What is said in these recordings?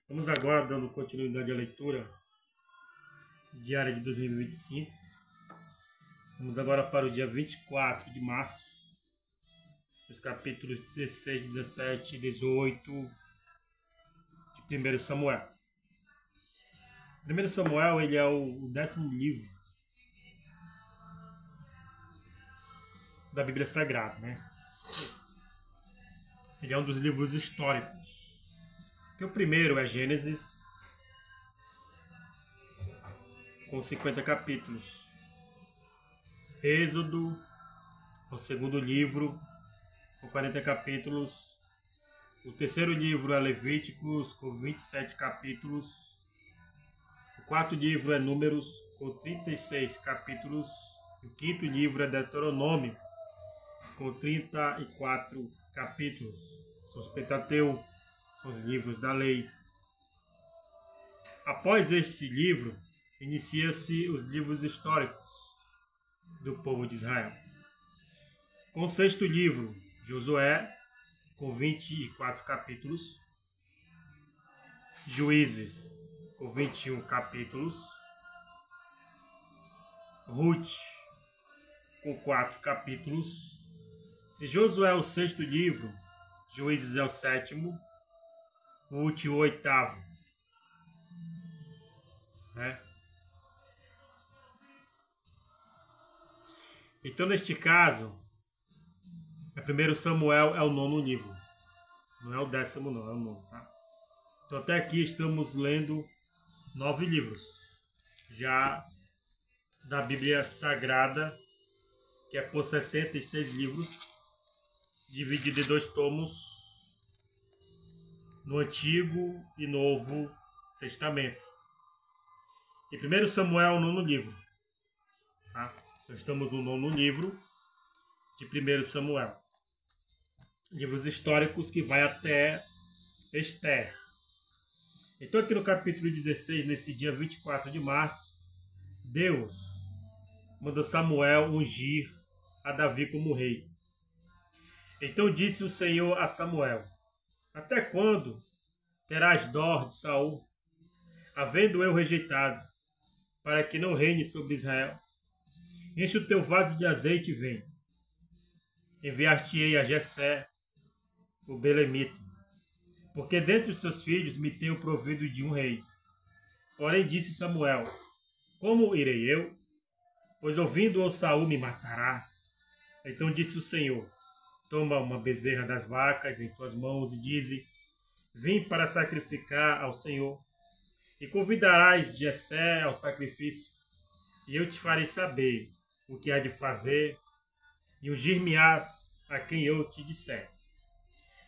Vamos agora dando continuidade à leitura diária de 2025. Vamos agora para o dia 24 de março, os capítulos 16, 17 e 18 de 1 Samuel. 1 Samuel ele é o 10º livro da Bíblia Sagrada, né? Ele é um dos livros históricos. Que o primeiro é Gênesis, com 50 capítulos. Êxodo, o segundo livro, com 40 capítulos. O terceiro livro é Levíticos, com 27 capítulos. O quarto livro é Números, com 36 capítulos. O quinto livro é Deuteronômio, com 34 capítulos. São os Pentateuco, são os livros da lei. Após este livro, inicia-se os livros históricos do povo de Israel. Com o sexto livro, Josué, com 24 capítulos. Juízes, com 21 capítulos. Ruth, com 4 capítulos. Se Josué é o sexto livro, Juízes é o sétimo, Ruth o oitavo. Então, neste caso, 1 Samuel é o 9º livro. Não é o 10º, não, é o 9º. Tá? Então, até aqui estamos lendo 9 livros. Já da Bíblia Sagrada, que é por 66 livros, dividido em 2 tomos, no Antigo e Novo Testamento. E 1 Samuel é o 9º livro. Tá? Então, estamos no 9º livro de 1 Samuel. Livros históricos que vai até Esther. Então, aqui no capítulo 16, nesse dia 24 de março, Deus manda Samuel ungir a Davi como rei. Então disse o Senhor a Samuel: até quando terás dó de Saul, havendo eu rejeitado, para que não reine sobre Israel? Enche o teu vaso de azeite e vem. Enviar-te-ei a Jessé, o belemita, porque dentre os seus filhos me tenho provido de um rei. Porém disse Samuel: como irei eu? Pois ouvindo-o Saul me matará. Então disse o Senhor: toma uma bezerra das vacas em tuas mãos e dize: vim para sacrificar ao Senhor. E convidarás Jessé ao sacrifício, e eu te farei saber o que há de fazer, e ungir-me-ás a quem eu te disser.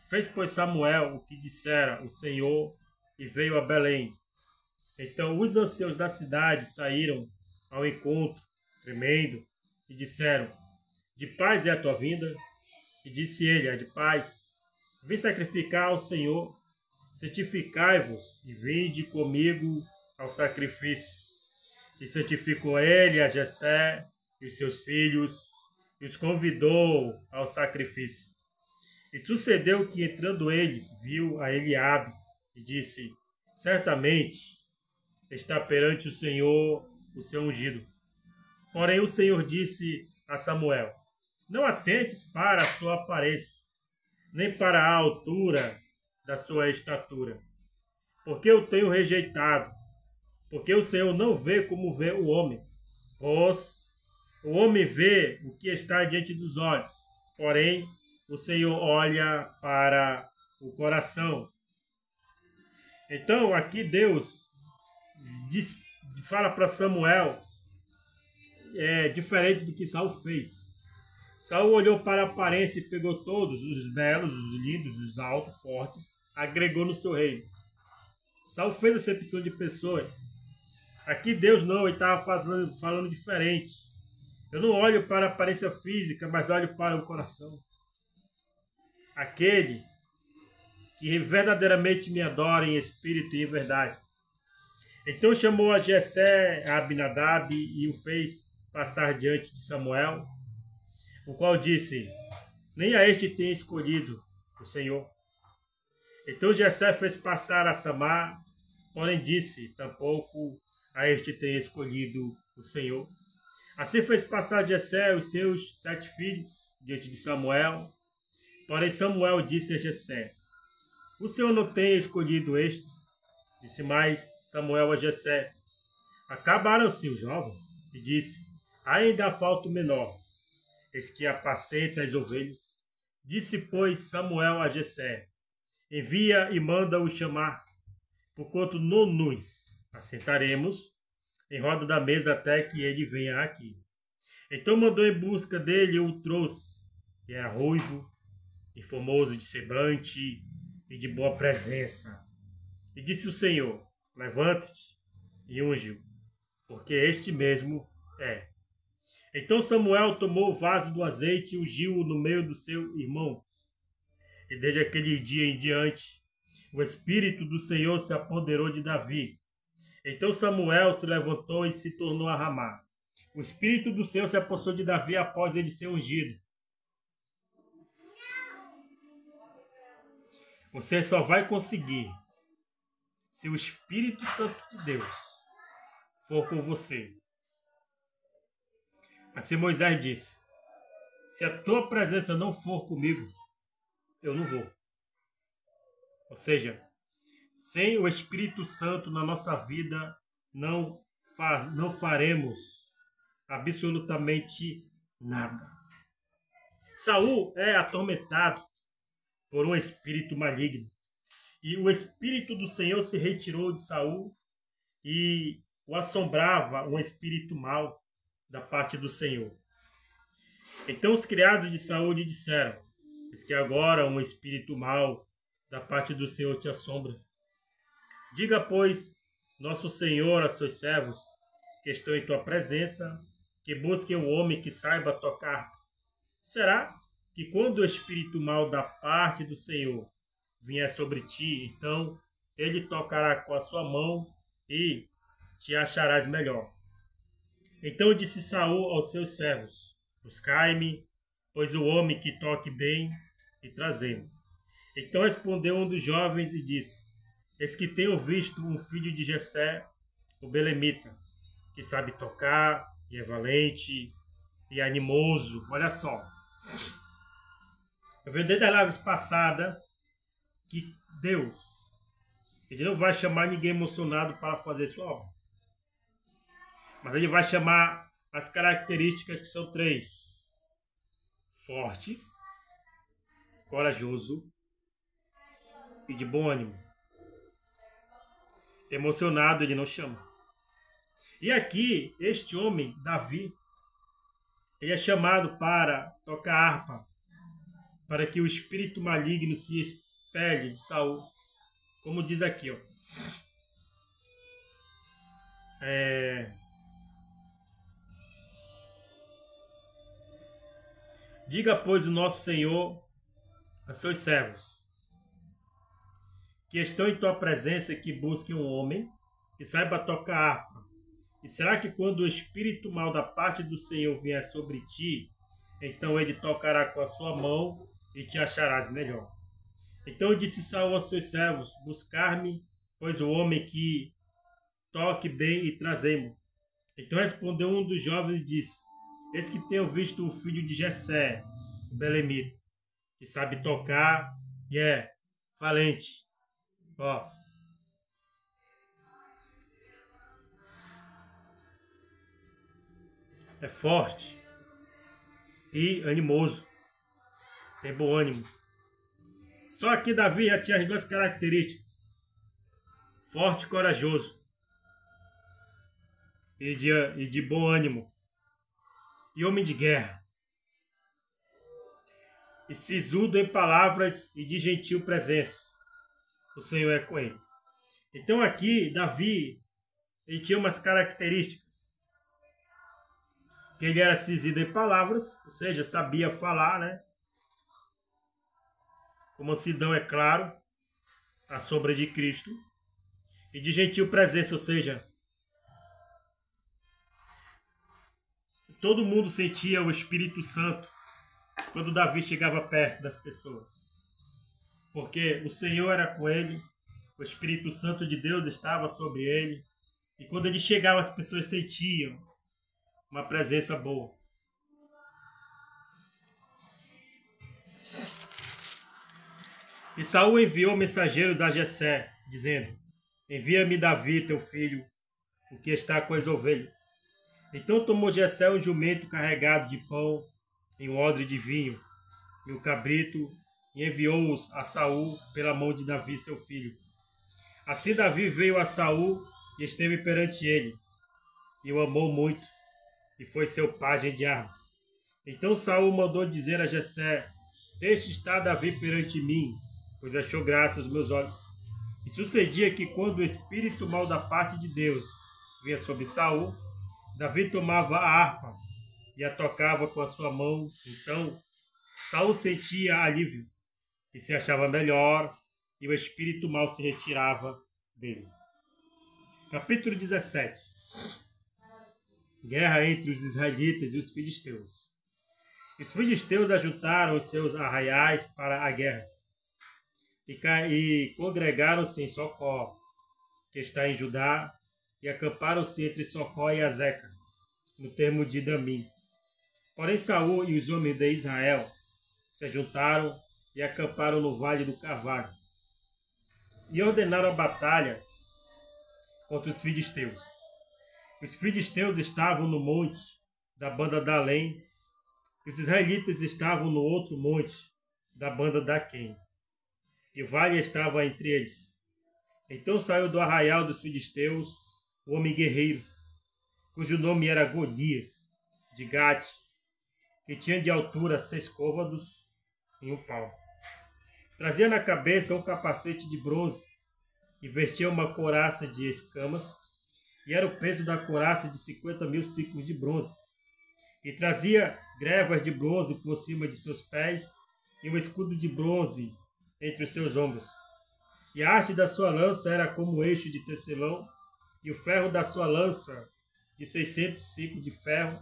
Fez, pois, Samuel o que dissera o Senhor, e veio a Belém. Então os anciãos da cidade saíram ao encontro, tremendo, e disseram: de paz é a tua vinda? E disse ele: é de paz. Vim sacrificar ao Senhor. Santificai-vos e vinde comigo ao sacrifício. E santificou ele a Jessé e os seus filhos, e os convidou ao sacrifício. E sucedeu que, entrando eles, viu a Eliabe, e disse: certamente está perante o Senhor o seu ungido. Porém o Senhor disse a Samuel: não atentes para a sua aparência, nem para a altura da sua estatura, porque eu tenho rejeitado, porque o Senhor não vê como vê o homem, pois o homem vê o que está diante dos olhos, porém o Senhor olha para o coração. Então aqui Deus fala para Samuel diferente do que Saul fez. Saul olhou para a aparência e pegou todos os belos, os lindos, os altos, fortes, agregou no seu reino. Saul fez acepção de pessoas. Aqui Deus não, ele estava falando diferente. Eu não olho para a aparência física, mas olho para o coração. Aquele que verdadeiramente me adora em espírito e em verdade. Então chamou a Jessé, a Abinadab, e o fez passar diante de Samuel, o qual disse: nem a este tem escolhido o Senhor. Então Jessé fez passar a Samar, porém disse, tampouco a este tem escolhido o Senhor. Assim fez passar Jessé os seus 7 filhos diante de Samuel. Porém Samuel disse a Jessé, o Senhor não tem escolhido estes? Disse mais Samuel a Jessé, acabaram-se os jovens? E disse, ainda falta o menor, eis que apacenta as ovelhas. Disse, pois, Samuel a Jessé, envia e manda-o chamar, porquanto não nos assentaremos em roda da mesa até que ele venha aqui. Então mandou em busca dele e o trouxe, e era ruivo, e formoso de semblante, e de boa presença. E disse o Senhor, levante-te e unge-o, porque este mesmo é. Então Samuel tomou o vaso do azeite e ungiu-o no meio do seu irmão. E desde aquele dia em diante, o Espírito do Senhor se apoderou de Davi. Então Samuel se levantou e se tornou a Ramá. O Espírito do Senhor se apossou de Davi após ele ser ungido. Você só vai conseguir se o Espírito Santo de Deus for com você. Assim Moisés disse, se a tua presença não for comigo, eu não vou. Ou seja, sem o Espírito Santo na nossa vida, não faremos absolutamente nada. Saul é atormentado por um espírito maligno. E o Espírito do Senhor se retirou de Saul e o assombrava um espírito mau da parte do Senhor. Então os criados de Saul lhe disseram, eis que agora um espírito mau da parte do Senhor te assombra. Diga, pois, nosso Senhor a seus servos, que estão em tua presença, que busquem o homem que saiba tocar. Será que quando o espírito mau da parte do Senhor vier sobre ti, então ele tocará com a sua mão e te acharás melhor? Então disse Saul aos seus servos, buscai-me, pois o homem que toque bem, e trazei-mo. Então respondeu um dos jovens e disse, eis que tenho visto um filho de Jessé, o belemita, que sabe tocar, e é valente, e é animoso. Olha só. Eu vi desde a live passada que Deus, ele não vai chamar ninguém emocionado para fazer sua obra. Mas ele vai chamar as características que são 3. Forte, corajoso e de bom ânimo. Emocionado ele não chama. E aqui, este homem, Davi, ele é chamado para tocar harpa, para que o espírito maligno se espelhe de Saul. Como diz aqui, ó. Diga, pois, o nosso Senhor a seus servos, que estão em tua presença, que busquem um homem que saiba tocar harpa. E será que quando o espírito mau da parte do Senhor vier sobre ti, então ele tocará com a sua mão e te acharás melhor? Então disse Saul aos seus servos, buscar-me, pois o homem que toque bem e trazei-mo. Então respondeu um dos jovens e disse, eis que tenho visto o filho de Jessé, o belemita, que sabe tocar e é valente. Ó. É forte e animoso. Tem bom ânimo. Só que Davi já tinha as 2 características. Forte e corajoso. E de bom ânimo. E homem de guerra. E sisudo em palavras e de gentil presença. O Senhor é com ele. Então aqui, Davi, ele tinha umas características. Que ele era sisudo em palavras, ou seja, sabia falar, né? Com mansidão, é claro, a sombra de Cristo. E de gentil presença, ou seja, todo mundo sentia o Espírito Santo quando Davi chegava perto das pessoas. porque o Senhor era com ele, o Espírito Santo de Deus estava sobre ele, e quando ele chegava, as pessoas sentiam uma presença boa. E Saul enviou mensageiros a Jessé, dizendo: envia-me Davi, teu filho, o que está com as ovelhas. Então tomou Jessé um jumento carregado de pão e um odre de vinho e um cabrito, e enviou-os a Saul pela mão de Davi, seu filho. Assim Davi veio a Saul e esteve perante ele, e o amou muito, e foi seu pajem de armas. Então Saul mandou dizer a Jessé: deixe estar Davi perante mim, pois achou graça aos meus olhos. E sucedia que quando o espírito mau da parte de Deus vinha sobre Saul, Davi tomava a harpa e a tocava com a sua mão. Então Saul sentia alívio e se achava melhor, e o espírito mau se retirava dele. Capítulo 17. Guerra entre os israelitas e os filisteus. Os filisteus ajuntaram os seus arraiais para a guerra e congregaram-se em Socó, que está em Judá, e acamparam-se entre Socó e Azeca, no termo de Damim. Porém Saul e os homens de Israel se juntaram e acamparam no vale do Carvalho, e ordenaram a batalha contra os filisteus. Os filisteus estavam no monte da banda da Além, e os israelitas estavam no outro monte da banda da Quém, e o vale estava entre eles. Então saiu do arraial dos filisteus o homem guerreiro, cujo nome era Golias, de Gate, que tinha de altura 6 côvados e 1 palmo. Trazia na cabeça um capacete de bronze e vestia uma couraça de escamas, e era o peso da couraça de 50.000 ciclos de bronze. E trazia grevas de bronze por cima de seus pés e um escudo de bronze entre os seus ombros. E a haste da sua lança era como um eixo de tecelão, e o ferro da sua lança de 600 ciclos de ferro,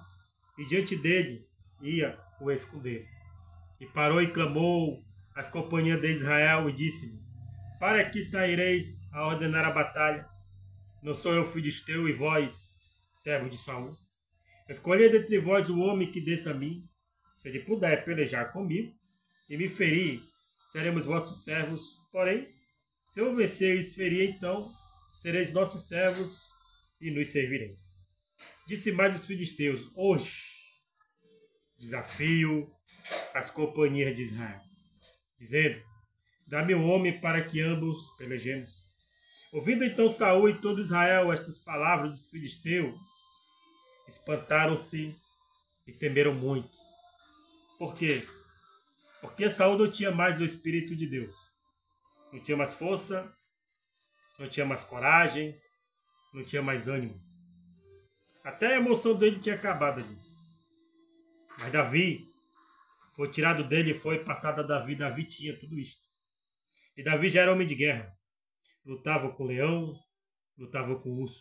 e diante dele ia o escudeiro. E parou e clamou às companhias de Israel e disse-lhe: para que saireis a ordenar a batalha? Não sou eu filisteu e vós, servo de Saul? Escolhei dentre vós o homem que desça a mim, se ele puder pelejar comigo e me ferir, seremos vossos servos. Porém, se eu vencer e os ferir, então sereis nossos servos e nos servireis. Disse mais os filisteus: hoje desafio as companhias de Israel, dizendo: dá-me um homem para que ambos pelejemos. Ouvindo então Saul e todo Israel estas palavras dos filisteus, espantaram-se e temeram muito. Por quê? Porque Saul não tinha mais o Espírito de Deus. Não tinha mais força, não tinha mais coragem, não tinha mais ânimo. Até a emoção dele tinha acabado ali. Mas Davi foi tirado dele e foi passado a Davi. Davi tinha tudo isso. E Davi já era homem de guerra. Lutava com leão, lutava com urso.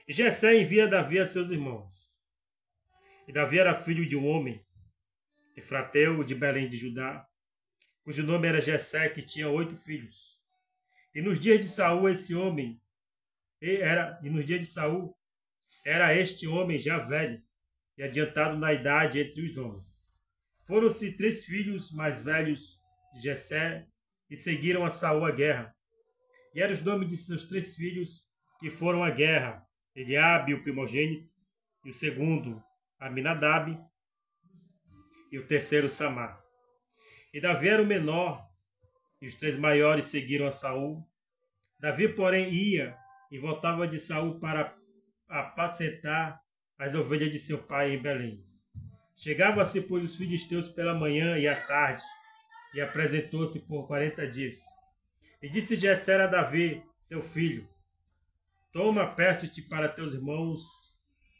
E Jessé envia Davi a seus irmãos. E Davi era filho de um homem, Efrateu, de Belém de Judá, cujo nome era Jessé, que tinha 8 filhos. E nos dias de Saul, era este homem já velho e adiantado na idade entre os homens. Foram-se 3 filhos mais velhos de Jessé e seguiram a Saul à guerra. E eram os nomes de seus 3 filhos que foram à guerra: Eliabe, o primogênito, e o segundo, Aminadab, e o terceiro, Samar. E Davi era o menor, e os 3 maiores seguiram a Saul. Davi, porém, ia e voltava de Saul para apacentar as ovelhas de seu pai em Belém. Chegava-se, pois, os filisteus pela manhã e à tarde, e apresentou-se por 40 dias. E disse Jessé a Davi, seu filho: toma, peço-te para teus irmãos,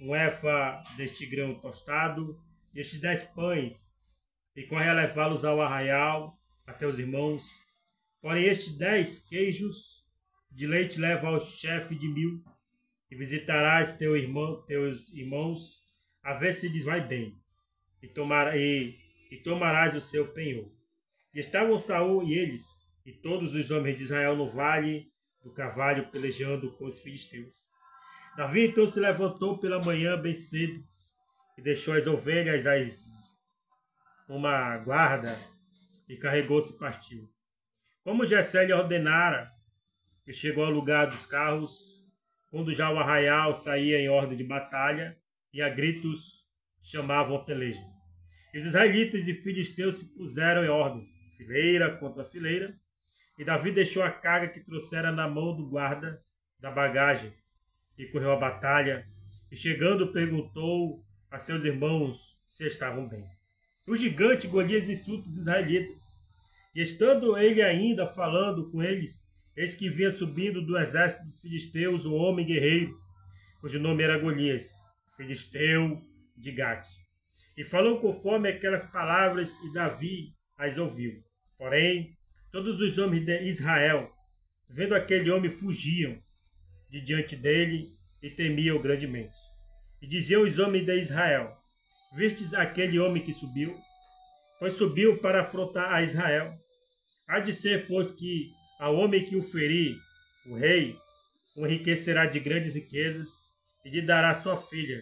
um efa deste grão tostado, e estes 10 pães, e corre a levá-los ao arraial, a teus irmãos. Porém, estes 10 queijos de leite leva ao chefe de 1000, e visitarás teus irmãos, a ver se lhes vai bem, e tomarás o seu penhor. E estavam Saul e eles, e todos os homens de Israel no vale do carvalho, pelejando com os filisteus. Davi então se levantou pela manhã bem cedo, e deixou as ovelhas uma guarda, e carregou-se e partiu. Como Jessé lhe ordenara, e chegou ao lugar dos carros, quando já o arraial saía em ordem de batalha, e a gritos chamavam a peleja. E os israelitas e filisteus se puseram em ordem, fileira contra fileira, e Davi deixou a carga que trouxera na mão do guarda da bagagem, e correu à batalha, e chegando perguntou a seus irmãos se estavam bem. O gigante Golias insulta os israelitas, e estando ele ainda falando com eles, eis que vinha subindo do exército dos filisteus um homem guerreiro, cujo nome era Golias, filisteu de Gate. E falou conforme aquelas palavras, e Davi as ouviu. Porém, todos os homens de Israel, vendo aquele homem, fugiam de diante dele e temiam grandemente. E diziam os homens de Israel: vistes aquele homem que subiu? Pois subiu para afrontar a Israel. Há de ser, pois, que ao homem que o ferir, o rei, o enriquecerá de grandes riquezas e lhe dará sua filha,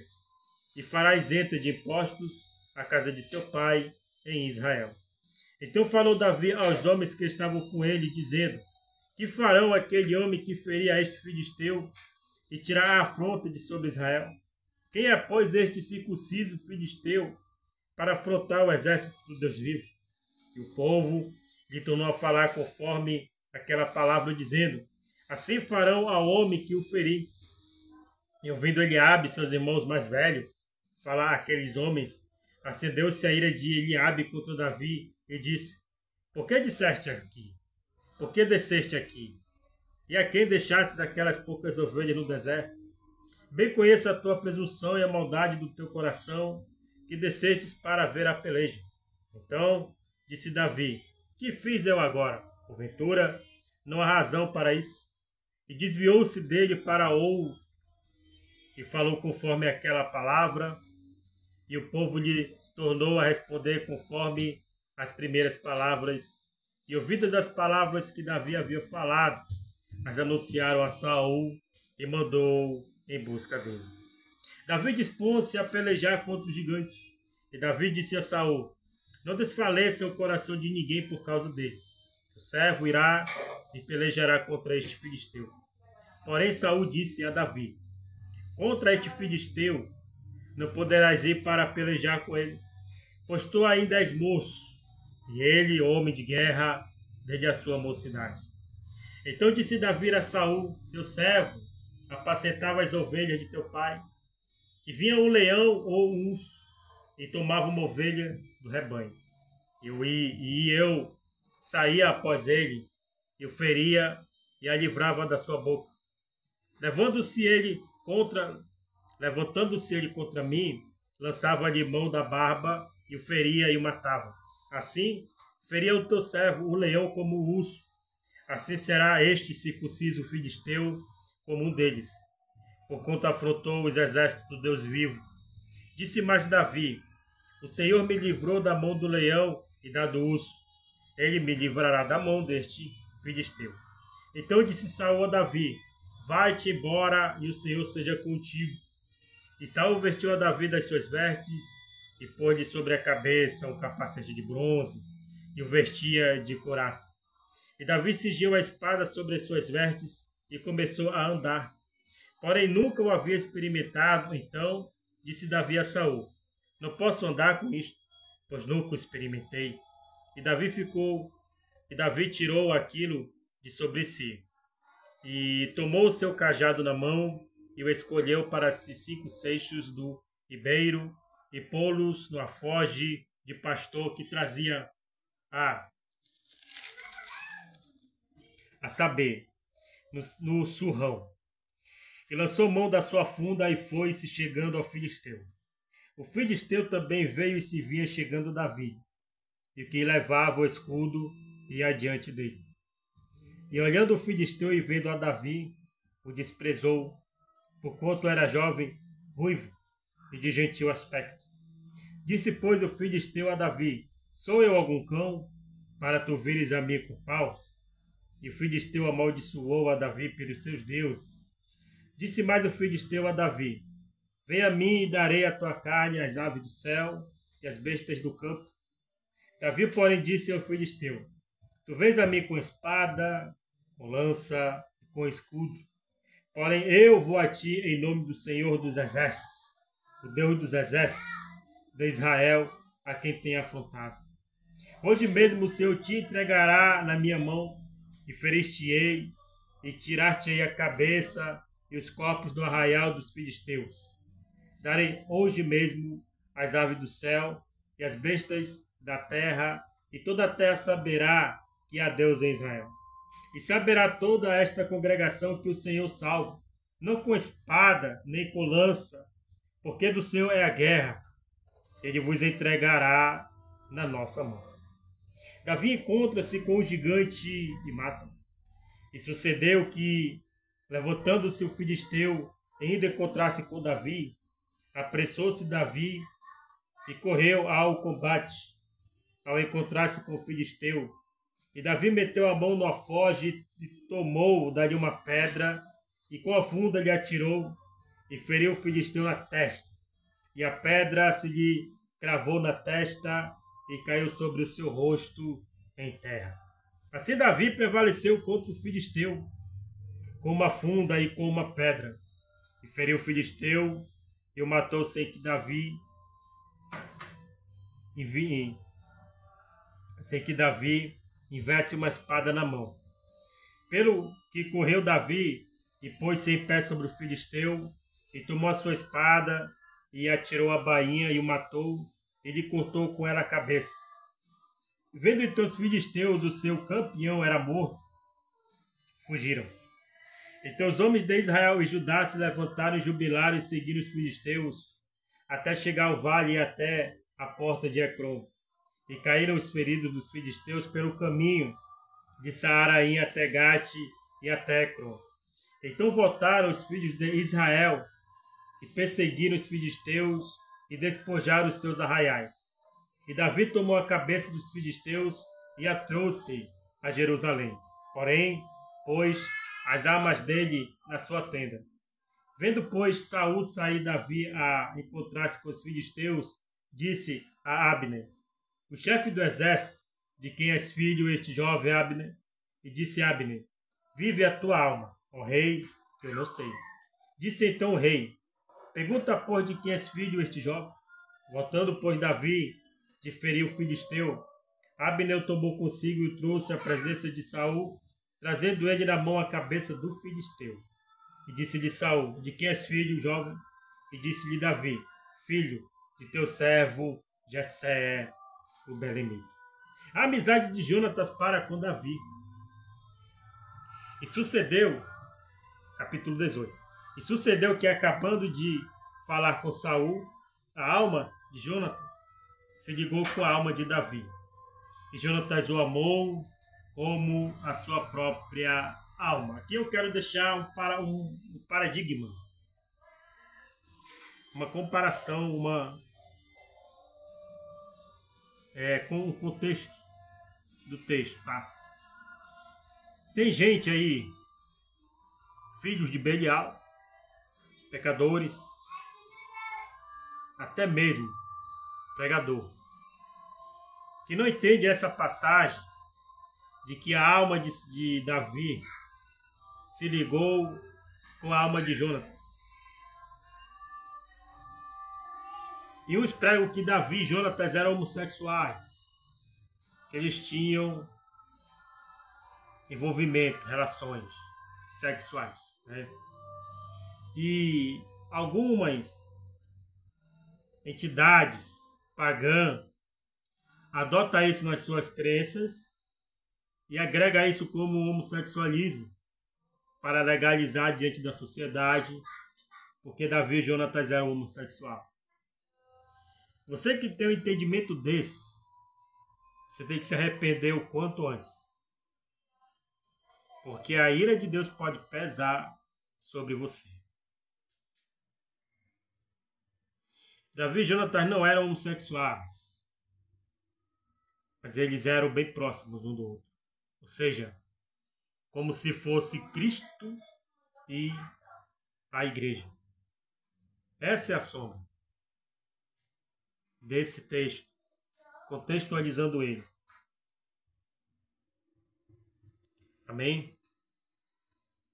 e fará isenta de impostos a casa de seu pai em Israel. Então falou Davi aos homens que estavam com ele, dizendo: que farão aquele homem que ferir a este filisteu e tirar a afronta de sobre Israel? Quem é, pois, este circunciso filisteu para afrontar o exército do Deus vivo? E o povo lhe tornou a falar conforme aquela palavra, dizendo: assim farão ao homem que o ferir. E ouvindo Eliabe, seus irmãos mais velhos, falar aqueles homens, acendeu-se a ira de Eliabe contra Davi e disse: por que disseste aqui? Por que desceste aqui? E a quem deixastes aquelas poucas ovelhas no deserto? Bem conheço a tua presunção e a maldade do teu coração, que descestes para ver a peleja. Então disse Davi: que fiz eu agora? Porventura, não há razão para isso? E desviou-se dele para Ou, e falou conforme aquela palavra, e o povo lhe tornou a responder conforme as primeiras palavras. E ouvidas as palavras que Davi havia falado, as anunciaram a Saul e mandou em busca dele. Davi dispôs-se a pelejar contra o gigante. E Davi disse a Saul: não desfaleça o coração de ninguém por causa dele. O servo irá e pelejará contra este filisteu. Porém Saul disse a Davi: contra este filisteu não poderás ir para pelejar com ele, pois tu ainda és moço, e ele, homem de guerra, desde a sua mocidade. Então disse Davi a Saul: teu servo apacentava as ovelhas de teu pai, e vinha um leão ou um urso, e tomava uma ovelha do rebanho. E eu saía após ele, e o feria, e a livrava da sua boca. Levantando-se ele contra mim, lançava-lhe mão da barba, e o feria e o matava. Assim, feria o teu servo, o leão, como o urso. Assim será este circunciso filisteu como um deles, porquanto afrontou os exércitos do Deus vivo. Disse mais Davi: o Senhor me livrou da mão do leão e da do urso. Ele me livrará da mão deste filisteu. Então disse Saul a Davi: vai-te embora, e o Senhor seja contigo. E Saul vestiu a Davi das suas vestes, e pôs-lhe sobre a cabeça um capacete de bronze, e o vestia de couraça. E Davi cingiu a espada sobre as suas vestes, e começou a andar. Porém nunca o havia experimentado. Então disse Davi a Saul: não posso andar com isto, pois nunca o experimentei. E Davi tirou aquilo de sobre si, e tomou o seu cajado na mão, e o escolheu para si 5 seixos do ribeiro, e pô-los no afoge de pastor que trazia a saber, no surrão. E lançou mão da sua funda e foi-se chegando ao filisteu. O filisteu também veio e se vinha chegando a Davi, e o que levava o escudo ia adiante dele. E olhando o filisteu e vendo a Davi, o desprezou, porquanto era jovem, ruivo e de gentil aspecto. Disse, pois, o filisteu a Davi: sou eu algum cão, para tu vires a mim com pau? E o filisteu amaldiçoou a Davi pelos seus deuses. Disse mais o filisteu a Davi: vem a mim e darei a tua carne às aves do céu e às bestas do campo. Davi, porém, disse ao filisteu: tu vens a mim com espada, com lança e com escudo. Porém, eu vou a ti em nome do Senhor dos Exércitos, o Deus dos Exércitos de Israel, a quem tem afrontado. Hoje mesmo o Senhor te entregará na minha mão, e ferir-te-ei, e tirar-te-ei a cabeça e os corpos do arraial dos filisteus. Darei hoje mesmo as aves do céu e as bestas da terra, e toda a terra saberá que há Deus em Israel. E saberá toda esta congregação que o Senhor salva, não com espada, nem com lança, porque do Senhor é a guerra. Ele vos entregará na nossa mão. Davi encontra-se com o gigante e mata-o. E sucedeu que, levantando-se o filisteu, indo encontrar-se com Davi, apressou-se Davi e correu ao combate, ao encontrar-se com o filisteu. E Davi meteu a mão no alforje e tomou dali uma pedra, e com a funda lhe atirou, e feriu o filisteu na testa. E a pedra se lhe cravou na testa, e caiu sobre o seu rosto em terra. Assim Davi prevaleceu contra o filisteu, com uma funda e com uma pedra. E feriu o filisteu, e o matou sem que Davi invesse uma espada na mão. Pelo que correu Davi, e pôs-se em pé sobre o filisteu, e tomou a sua espada, e atirou a bainha, e o matou, e lhe cortou com ela a cabeça. Vendo então os filisteus, o seu campeão era morto, fugiram. Então os homens de Israel e Judá se levantaram e jubilaram e seguiram os filisteus, até chegar ao vale e até a porta de Ecrom. E caíram os feridos dos filisteus pelo caminho de Saaraim até Gate e até Ecrom. Então voltaram os filhos de Israel e perseguiram os filisteus e despojaram os seus arraiais. E Davi tomou a cabeça dos filisteus e a trouxe a Jerusalém. Porém, pôs as armas dele na sua tenda. Vendo, pois, Saul sair Davi a encontrar-se com os filisteus, disse a Abner, o chefe do exército, de quem és filho este jovem Abner, e disse Abner, vive a tua alma, ó rei, que eu não sei. Disse então o rei, pergunta, pois, de quem és filho este jovem? Voltando, pois, Davi de ferir o filisteu, Abner o tomou consigo e o trouxe à presença de Saul, trazendo ele na mão a cabeça do filisteu. E disse-lhe Saul, de quem és filho, jovem? E disse-lhe Davi, filho de teu servo Jessé, o belemita. A amizade de Jonatas para com Davi. E sucedeu, capítulo 18, e sucedeu que, acabando de falar com Saul, a alma de Jonatas se ligou com a alma de Davi. E Jonatas o amou como a sua própria alma. Aqui eu quero deixar um paradigma, uma comparação, com o contexto do texto, tá? Tem gente aí, filhos de Belial, pecadores, até mesmo pregador, que não entende essa passagem de que a alma de Davi se ligou com a alma de Jonatas. E uns pregam que Davi e Jonatas eram homossexuais, que eles tinham envolvimento, relações sexuais, né? E algumas entidades pagãs adotam isso nas suas crenças e agrega isso como homossexualismo para legalizar diante da sociedade, porque Davi e Jonatas eram homossexuais. Você que tem um entendimento desse, você tem que se arrepender o quanto antes, porque a ira de Deus pode pesar sobre você. Davi e Jonatas não eram homossexuais. mas eles eram bem próximos um do outro. Ou seja, como se fosse Cristo e a igreja. Essa é a sombra desse texto, contextualizando ele. Amém?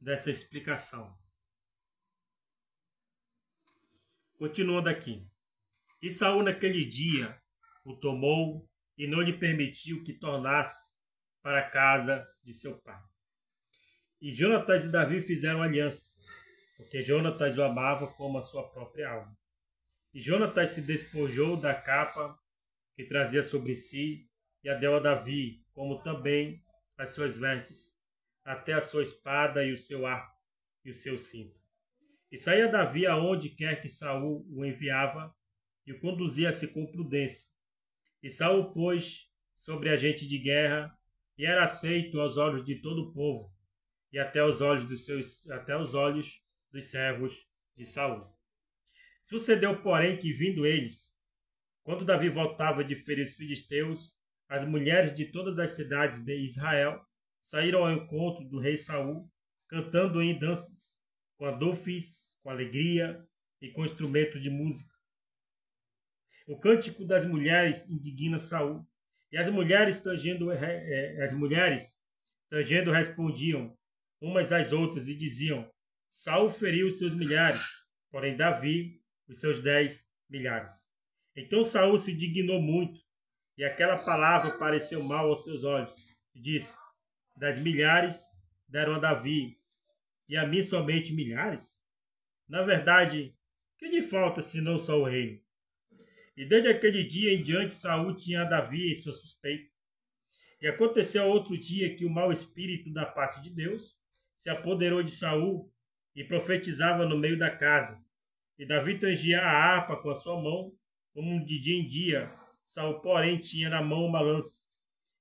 Dessa explicação. Continuando aqui. E Saul naquele dia o tomou e não lhe permitiu que tornasse para a casa de seu pai. E Jonatas e Davi fizeram aliança, porque Jonatas o amava como a sua própria alma. E Jonatas se despojou da capa que trazia sobre si e a deu a Davi, como também as suas vestes, até a sua espada e o seu arco e o seu cinto. E saía Davi aonde quer que Saul o enviava e o conduzia-se com prudência. E Saul pôs sobre a gente de guerra e era aceito aos olhos de todo o povo e até aos olhos dos servos de Saul. Sucedeu, porém, que vindo eles, quando Davi voltava de ferir os filisteus, as mulheres de todas as cidades de Israel saíram ao encontro do rei Saul, cantando em danças, com adofes, com alegria e com instrumentos de música. O cântico das mulheres indigna Saul, e as mulheres tangendo respondiam umas às outras e diziam: Saul feriu os seus milhares, porém Davi os seus 10 milhares. Então Saul se dignou muito, e aquela palavra pareceu mal aos seus olhos, e disse: das milhares deram a Davi, e a mim somente milhares? Na verdade, que lhe falta senão só o reino? E desde aquele dia em diante Saul tinha a Davi em sua suspeita. E aconteceu outro dia que o mau espírito da parte de Deus se apoderou de Saul e profetizava no meio da casa. E Davi tangia a harpa com a sua mão, como de dia em dia. Saul, porém, tinha na mão uma lança.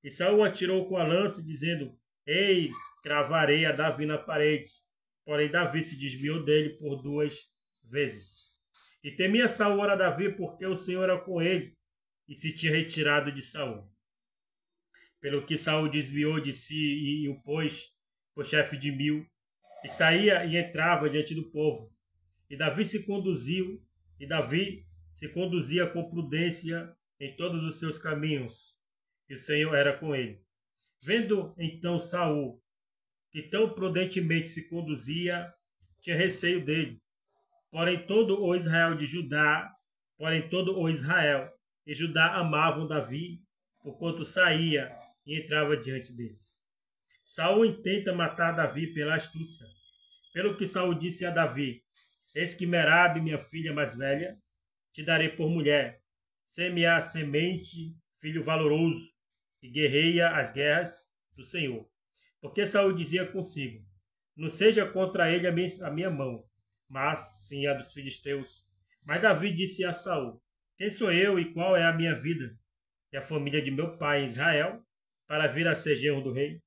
E Saul atirou com a lança, dizendo: eis, cravarei a Davi na parede. Porém, Davi se desviou dele por 2 vezes. E temia Saul a Davi, porque o Senhor era com ele, e se tinha retirado de Saul. Pelo que Saul desviou de si e o pôs por chefe de 1000, e saía e entrava diante do povo. E Davi se conduzia com prudência em todos os seus caminhos, e o Senhor era com ele. Vendo então Saul que tão prudentemente se conduzia, tinha receio dele. Porém todo o Israel e Judá amavam Davi, porquanto saía e entrava diante deles. Saul intenta matar Davi pela astúcia. Pelo que Saul disse a Davi: eis que Merabe, minha filha mais velha, te darei por mulher. Sê-me-á semente, filho valoroso, e guerreia as guerras do Senhor. Porque Saul dizia consigo: não seja contra ele a minha mão, mas sim a dos filisteus. Mas Davi disse a Saul: quem sou eu e qual é a minha vida e a família de meu pai em Israel, para vir a ser genro do rei?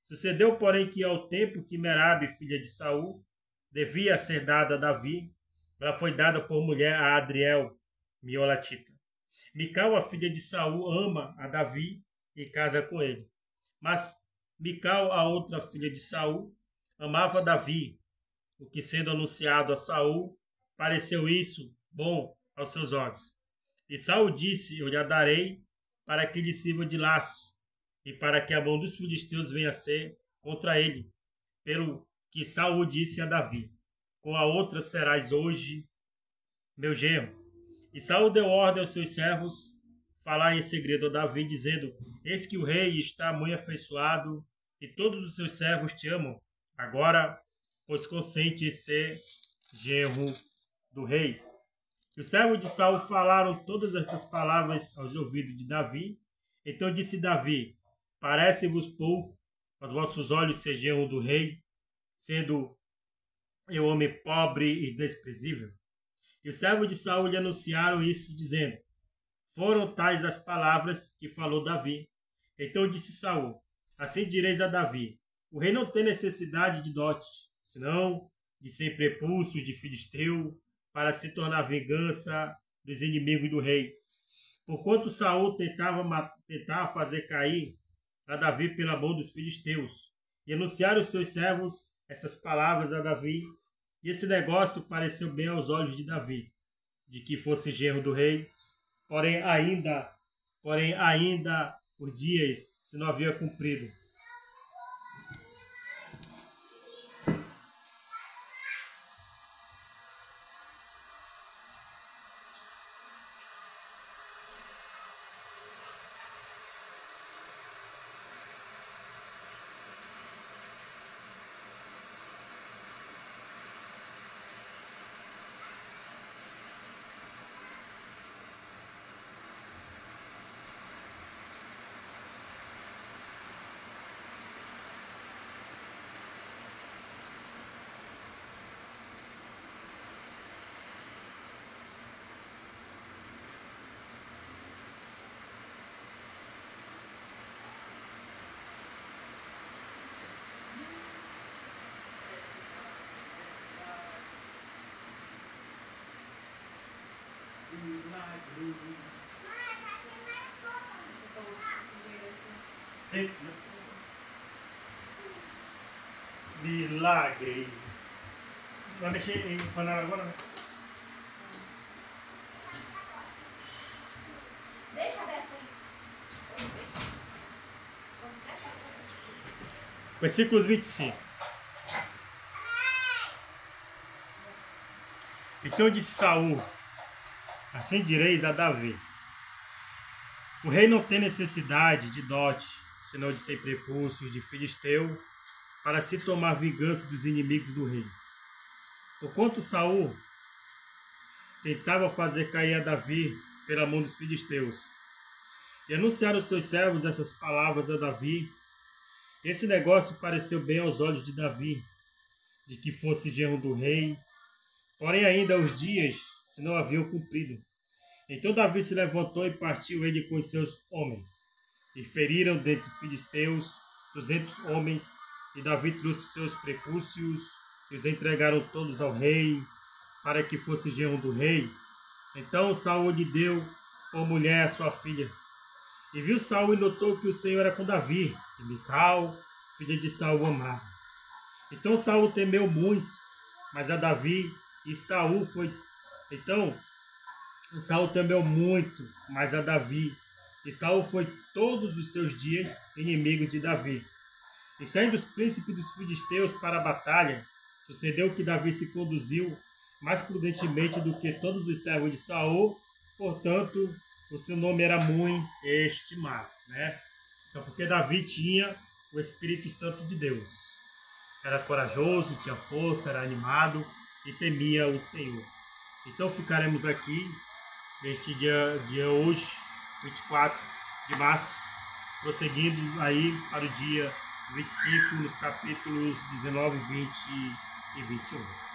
Sucedeu, porém, que ao tempo que Merabe, filha de Saul, devia ser dada a Davi, ela foi dada por mulher a Adriel, Miolatita. Mical, a filha de Saul, ama a Davi e casa com ele. Mas Mical, a outra filha de Saul, amava Davi, o que, sendo anunciado a Saul, pareceu isso bom aos seus olhos. E Saul disse: eu lhe a darei para que lhe sirva de laço, e para que a mão dos filisteus venha a ser contra ele. Pelo que Saul disse a Davi: com a outra serás hoje meu genro. E Saul deu ordem aos seus servos falar em segredo a Davi, dizendo: eis que o rei está muito afeiçoado, e todos os seus servos te amam. Agora, pois consente em ser genro do rei. E os servos de Saul falaram todas estas palavras aos ouvidos de Davi. Então disse Davi: parece-vos pouco aos vossos olhos ser genro do rei, sendo eu homem pobre e desprezível? E os servos de Saul lhe anunciaram isso, dizendo: foram tais as palavras que falou Davi. Então disse Saul: assim direis a Davi: o rei não tem necessidade de dote, senão de 100 prepulsos de filisteu, para se tornar vingança dos inimigos do rei. Porquanto Saul tentava fazer cair a Davi pela mão dos filisteus, e anunciaram os seus servos essas palavras a Davi, e esse negócio pareceu bem aos olhos de Davi, de que fosse genro do rei, porém ainda os dias se não havia cumprido. Milagre. Vai mexer em panela agora, né? Deixa aberto aí. Versículos 25. Então disse Saul: assim direis a Davi: o rei não tem necessidade de dote, senão de 100 prepúcios de filisteu, para se tomar vingança dos inimigos do rei. Porquanto Saul tentava fazer cair a Davi pela mão dos filisteus, e anunciaram os seus servos essas palavras a Davi, esse negócio pareceu bem aos olhos de Davi, de que fosse genro do rei, porém ainda os dias se não haviam cumprido. Então Davi se levantou e partiu ele com os seus homens, e feriram dentre os filisteus 200 homens, e Davi trouxe os seus prepúcios, e os entregaram todos ao rei, para que fosse genro do rei. Então Saul lhe deu por mulher a sua filha. E viu Saul e notou que o Senhor era com Davi, e Mical, filha de Saul, amava. Então Saul temeu muito, mas a Davi, e Saul foi... Então Saul temeu muito, mas a Davi, e Saul foi todos os seus dias inimigo de Davi. E saindo os príncipes dos filisteus para a batalha, sucedeu que Davi se conduziu mais prudentemente do que todos os servos de Saul, portanto, o seu nome era muito estimado, né? Então, porque Davi tinha o Espírito Santo de Deus. Era corajoso, tinha força, era animado e temia o Senhor. Então, ficaremos aqui neste dia hoje, 24 de março, prosseguindo aí para o dia 25, nos capítulos 19, 20 e 21.